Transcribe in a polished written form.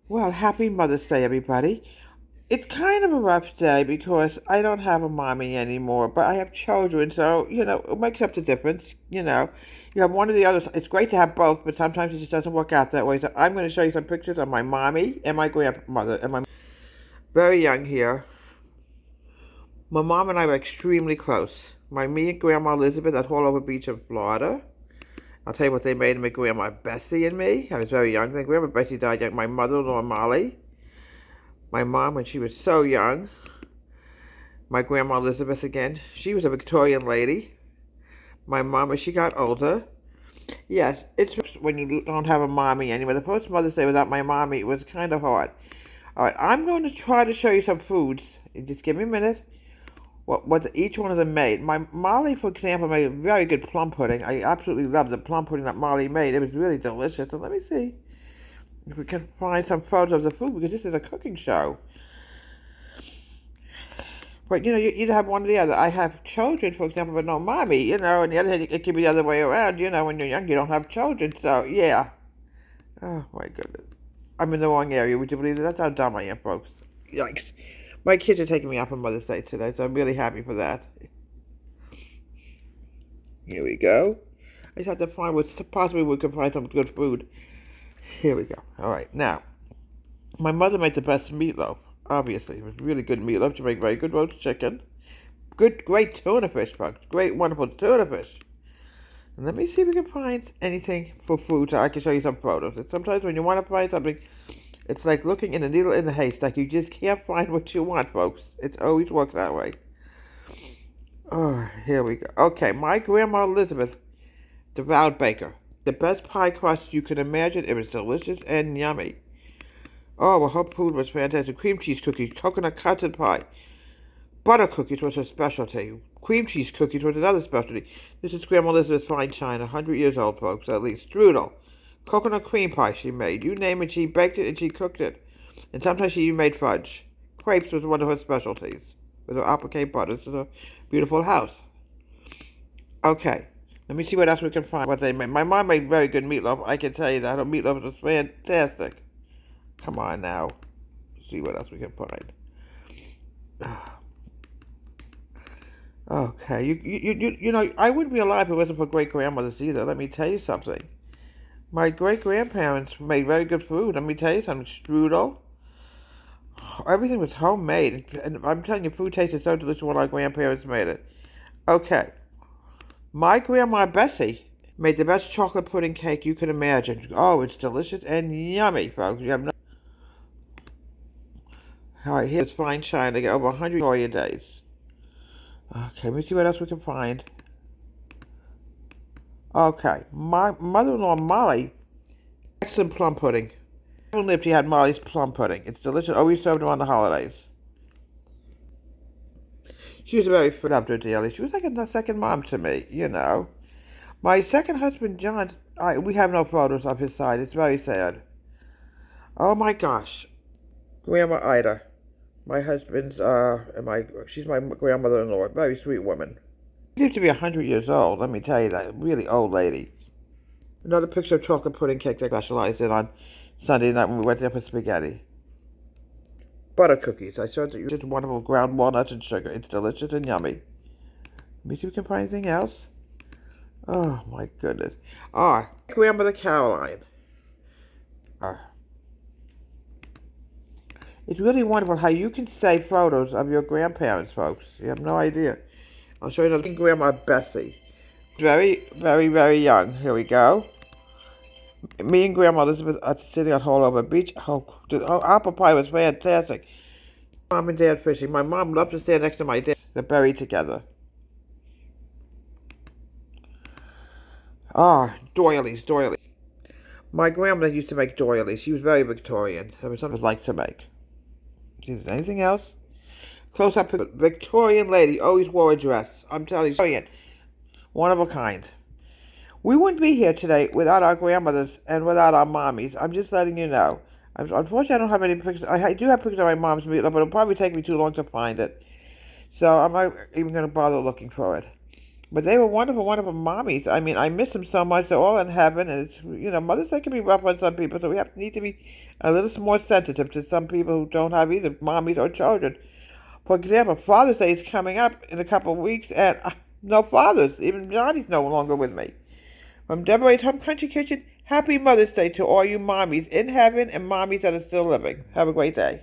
Well, happy Mother's Day, everybody. It's kind of a rough day because I don't have a mommy anymore, but I have children, so, it makes up the difference. You have one or the other. It's great to have both, but sometimes it just doesn't work out that way. So I'm going to show you some pictures of my mommy and my grandmother, and my very young here. My mom and I were extremely close. Me and Grandma Elizabeth at Haulover Beach in Florida. I'll tell you what they made of me, Grandma Bessie and me. I was very young then. Grandma Bessie died young. My mother-in-law, Molly. My mom, when she was so young. My grandma Elizabeth again. She was a Victorian lady. My mom, as she got older. Yes, it's when you don't have a mommy anymore. The first Mother's Day without my mommy was kind of hard. All right, I'm going to try to show you some foods. Just give me a minute. What each one of them made. My Molly, for example, made a very good plum pudding. I absolutely love the plum pudding that Molly made. It was really delicious. So let me see if we can find some photos of the food because this is a cooking show. But you either have one or the other. I have children, for example, but no mommy. On the other hand, it could be the other way around. When you're young, you don't have children. So yeah. Oh my goodness, I'm in the wrong area. Would you believe it? That's how dumb I am, folks. Yikes! My kids are taking me out for Mother's Day today, so I'm really happy for that. Here we go. I just have to find what possibly we could find some good food. Here we go. All right, now my mother made the best meatloaf. Obviously, it was really good meatloaf. She made very good roast chicken. Great tuna fish, folks. Great, wonderful tuna fish. And let me see if we can find anything for food so I can show you some photos. And sometimes when you want to find something, it's like looking in a needle in the haystack. You just can't find what you want, folks. It always works that way. Oh, here we go. Okay, my grandma Elizabeth, devout baker. The best pie crust you can imagine. It was delicious and yummy. Oh, well, her food was fantastic. Cream cheese cookies, coconut custard pie. Butter cookies was her specialty. Cream cheese cookies was another specialty. This is Grandma Elizabeth's fine china, 100 years old, folks, at least. Strudel. Coconut cream pie she made. You name it, she baked it and she cooked it. And sometimes she even made fudge. Crepes was one of her specialties. With her applique butter. This is a beautiful house. Okay. Let me see what else we can find. What they made. My mom made very good meatloaf. I can tell you that. Her meatloaf was fantastic. Come on now. Let's see what else we can find. Okay, I wouldn't be alive if it wasn't for great grandmothers either. Let me tell you something. My great grandparents made very good food. Let me tell you something. Strudel, everything was homemade, and I'm telling you, food tasted so delicious when our grandparents made it. Okay, my grandma Bessie made the best chocolate pudding cake you can imagine. Oh, it's delicious and yummy, folks. You have no. All right, here's fine china. They get over 100 Victoria days. Okay, let me see what else we can find. Okay, my mother-in-law Molly, excellent plum pudding. When lived, he had Molly's plum pudding. It's delicious. Always served him on the holidays. She was very loved her dearly. She was like a second mom to me. My second husband, John, we have no photos of his side. It's very sad. Oh my gosh, Grandma Ida, my husband's she's my grandmother-in-law. Very sweet woman. She lived to be 100 years old. Let me tell you that. Really old lady. Another picture of chocolate pudding cake they specialized in on Sunday night when we went there for spaghetti. Butter cookies. I showed you just wonderful ground walnuts and sugar. It's delicious and yummy. Let me see if we can find anything else. Oh my goodness. Grandmother Caroline. Ah, it's really wonderful how you can save photos of your grandparents, folks. You have no idea. I'll show you another Grandma Bessie. Very, very, very young. Here we go. Me and Grandma Elizabeth are sitting at Haulover Beach. The apple pie was fantastic. Mom and Dad fishing. My mom loved to stand next to my dad. They're buried together. Doilies. My grandmother used to make doilies. She was very Victorian. There was something I like to make. Is there anything else? Close up Victorian lady. Always wore a dress. I'm telling you, Victorian. One of a kind. We wouldn't be here today without our grandmothers and without our mommies. I'm just letting you know. Unfortunately, I don't have any pictures. I do have pictures of my mom's meatloaf, but it'll probably take me too long to find it. So I'm not even going to bother looking for it. But they were wonderful, wonderful mommies. I mean, I miss them so much. They're all in heaven, and it's, Mother's Day can be rough on some people, so we need to be a little more sensitive to some people who don't have either mommies or children. For example, Father's Day is coming up in a couple of weeks, and no fathers. Even Johnny's no longer with me. From Deborah's Home Country Kitchen, happy Mother's Day to all you mommies in heaven and mommies that are still living. Have a great day.